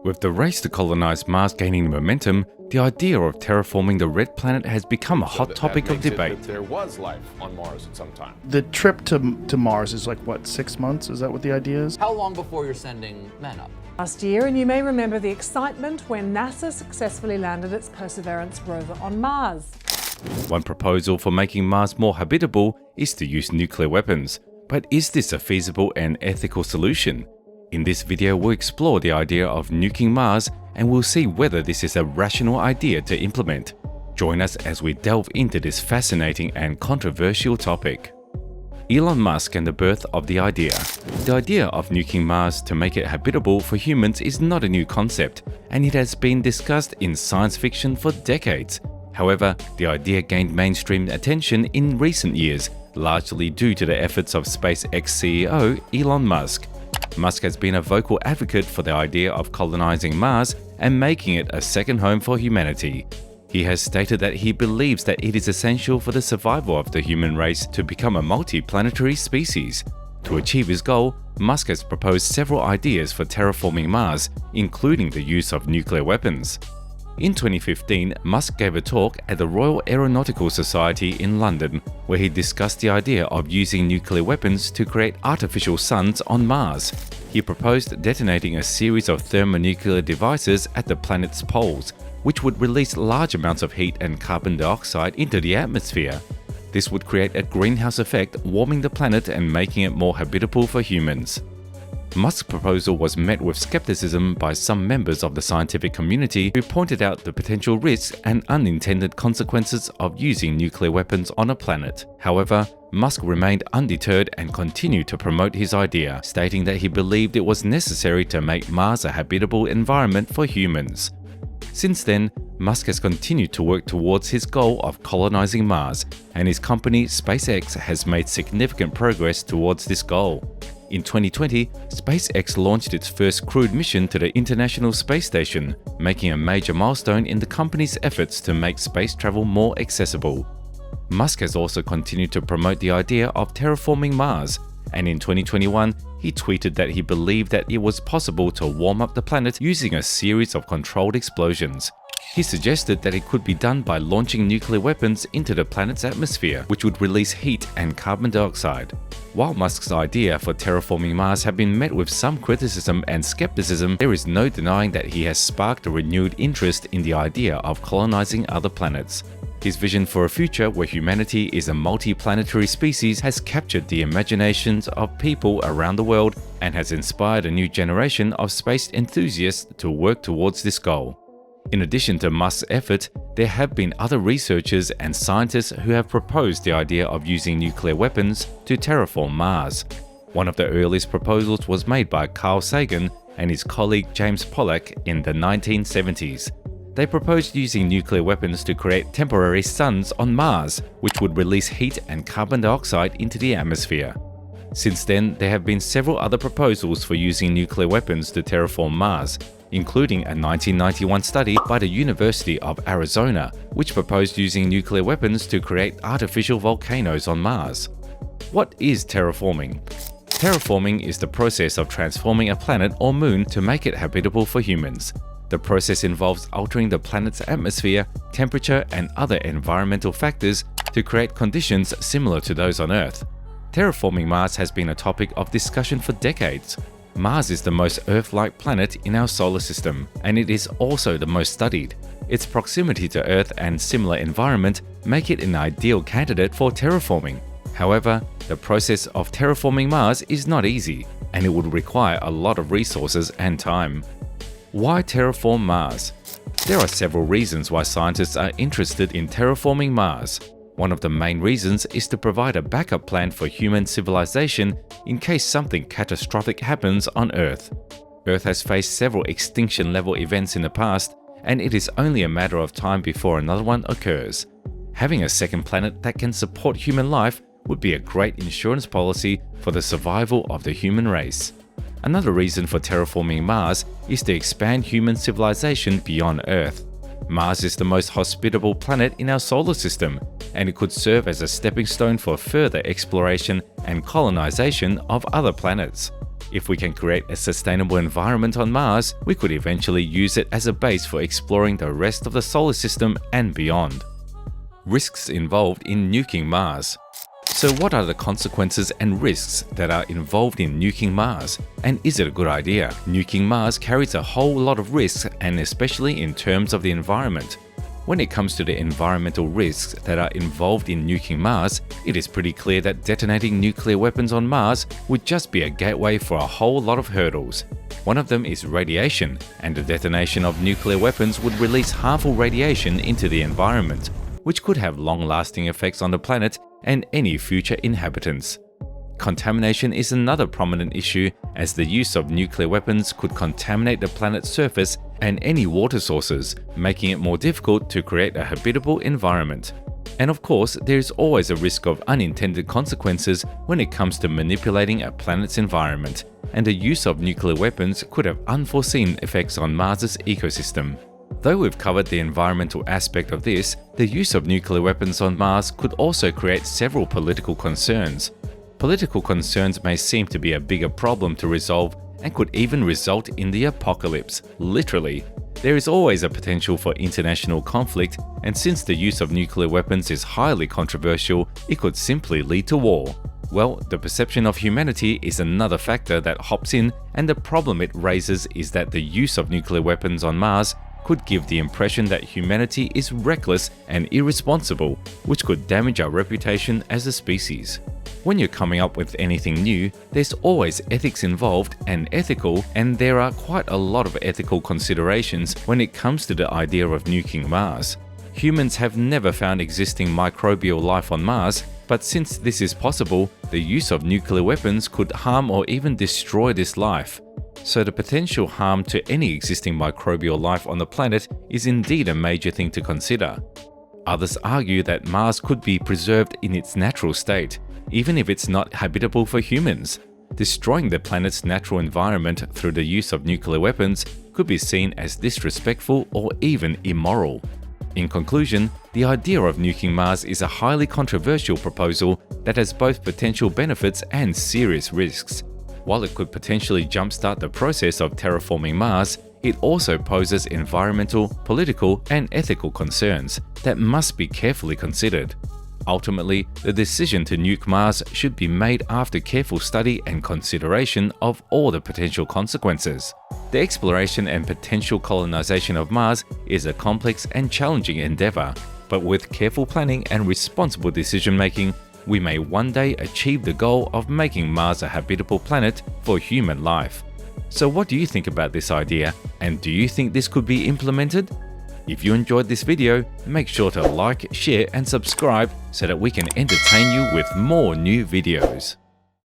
With the race to colonize Mars gaining momentum, the idea of terraforming the red planet has become a hot topic of debate. There was life on Mars at some time. The trip to Mars is like, what, 6 months? Is that what the idea is? How long before you're sending men up? Last year, and you may remember the excitement when NASA successfully landed its Perseverance rover on Mars. One proposal for making Mars more habitable is to use nuclear weapons. But is this a feasible and ethical solution? In this video, we'll explore the idea of nuking Mars and we'll see whether this is a rational idea to implement. Join us as we delve into this fascinating and controversial topic. Elon Musk and the birth of the idea. The idea of nuking Mars to make it habitable for humans is not a new concept, and it has been discussed in science fiction for decades. However, the idea gained mainstream attention in recent years, largely due to the efforts of SpaceX CEO Elon Musk. Musk has been a vocal advocate for the idea of colonizing Mars and making it a second home for humanity. He has stated that he believes that it is essential for the survival of the human race to become a multi-planetary species. To achieve his goal, Musk has proposed several ideas for terraforming Mars, including the use of nuclear weapons. In 2015, Musk gave a talk at the Royal Aeronautical Society in London, where he discussed the idea of using nuclear weapons to create artificial suns on Mars. He proposed detonating a series of thermonuclear devices at the planet's poles, which would release large amounts of heat and carbon dioxide into the atmosphere. This would create a greenhouse effect, warming the planet and making it more habitable for humans. Musk's proposal was met with skepticism by some members of the scientific community who pointed out the potential risks and unintended consequences of using nuclear weapons on a planet. However, Musk remained undeterred and continued to promote his idea, stating that he believed it was necessary to make Mars a habitable environment for humans. Since then, Musk has continued to work towards his goal of colonizing Mars, and his company SpaceX has made significant progress towards this goal. In 2020, SpaceX launched its first crewed mission to the International Space Station, making a major milestone in the company's efforts to make space travel more accessible. Musk has also continued to promote the idea of terraforming Mars, and in 2021, he tweeted that he believed that it was possible to warm up the planet using a series of controlled explosions. He suggested that it could be done by launching nuclear weapons into the planet's atmosphere, which would release heat and carbon dioxide. While Musk's idea for terraforming Mars have been met with some criticism and skepticism, there is no denying that he has sparked a renewed interest in the idea of colonizing other planets. His vision for a future where humanity is a multi-planetary species has captured the imaginations of people around the world and has inspired a new generation of space enthusiasts to work towards this goal. In addition to Musk's effort, there have been other researchers and scientists who have proposed the idea of using nuclear weapons to terraform Mars. One of the earliest proposals was made by Carl Sagan and his colleague James Pollack in the 1970s. They proposed using nuclear weapons to create temporary suns on Mars, which would release heat and carbon dioxide into the atmosphere. Since then, there have been several other proposals for using nuclear weapons to terraform Mars, including a 1991 study by the University of Arizona, which proposed using nuclear weapons to create artificial volcanoes on Mars. What is terraforming? Terraforming is the process of transforming a planet or moon to make it habitable for humans. The process involves altering the planet's atmosphere, temperature, and other environmental factors to create conditions similar to those on Earth. Terraforming Mars has been a topic of discussion for decades. Mars is the most Earth-like planet in our solar system, and it is also the most studied. Its proximity to Earth and similar environment make it an ideal candidate for terraforming. However, the process of terraforming Mars is not easy, and it would require a lot of resources and time. Why terraform Mars? There are several reasons why scientists are interested in terraforming Mars. One of the main reasons is to provide a backup plan for human civilization in case something catastrophic happens on Earth. Earth has faced several extinction-level events in the past, and it is only a matter of time before another one occurs. Having a second planet that can support human life would be a great insurance policy for the survival of the human race. Another reason for terraforming Mars is to expand human civilization beyond Earth. Mars is the most hospitable planet in our solar system, and it could serve as a stepping stone for further exploration and colonization of other planets. If we can create a sustainable environment on Mars, we could eventually use it as a base for exploring the rest of the solar system and beyond. Risks involved in nuking Mars. So what are the consequences and risks that are involved in nuking Mars? And is it a good idea? Nuking Mars carries a whole lot of risks, and especially in terms of the environment. When it comes to the environmental risks that are involved in nuking Mars, it is pretty clear that detonating nuclear weapons on Mars would just be a gateway for a whole lot of hurdles. One of them is radiation, and the detonation of nuclear weapons would release harmful radiation into the environment, which could have long-lasting effects on the planet and any future inhabitants. Contamination is another prominent issue, as the use of nuclear weapons could contaminate the planet's surface and any water sources, making it more difficult to create a habitable environment. And of course, there is always a risk of unintended consequences when it comes to manipulating a planet's environment, and the use of nuclear weapons could have unforeseen effects on Mars's ecosystem. Though we've covered the environmental aspect of this, the use of nuclear weapons on Mars could also create several political concerns. Political concerns may seem to be a bigger problem to resolve and could even result in the apocalypse, literally. There is always a potential for international conflict, and since the use of nuclear weapons is highly controversial, it could simply lead to war. Well, the perception of humanity is another factor that hops in, and the problem it raises is that the use of nuclear weapons on Mars could give the impression that humanity is reckless and irresponsible, which could damage our reputation as a species. When you're coming up with anything new, there's always ethics involved and there are quite a lot of ethical considerations when it comes to the idea of nuking Mars. Humans have never found existing microbial life on Mars, but since this is possible, the use of nuclear weapons could harm or even destroy this life. So the potential harm to any existing microbial life on the planet is indeed a major thing to consider. Others argue that Mars could be preserved in its natural state, even if it's not habitable for humans. Destroying the planet's natural environment through the use of nuclear weapons could be seen as disrespectful or even immoral. In conclusion, the idea of nuking Mars is a highly controversial proposal that has both potential benefits and serious risks. While it could potentially jumpstart the process of terraforming Mars, it also poses environmental, political, and ethical concerns that must be carefully considered. Ultimately, the decision to nuke Mars should be made after careful study and consideration of all the potential consequences. The exploration and potential colonization of Mars is a complex and challenging endeavor, but with careful planning and responsible decision-making, we may one day achieve the goal of making Mars a habitable planet for human life. So what do you think about this idea, and do you think this could be implemented? If you enjoyed this video, make sure to like, share and subscribe so that we can entertain you with more new videos.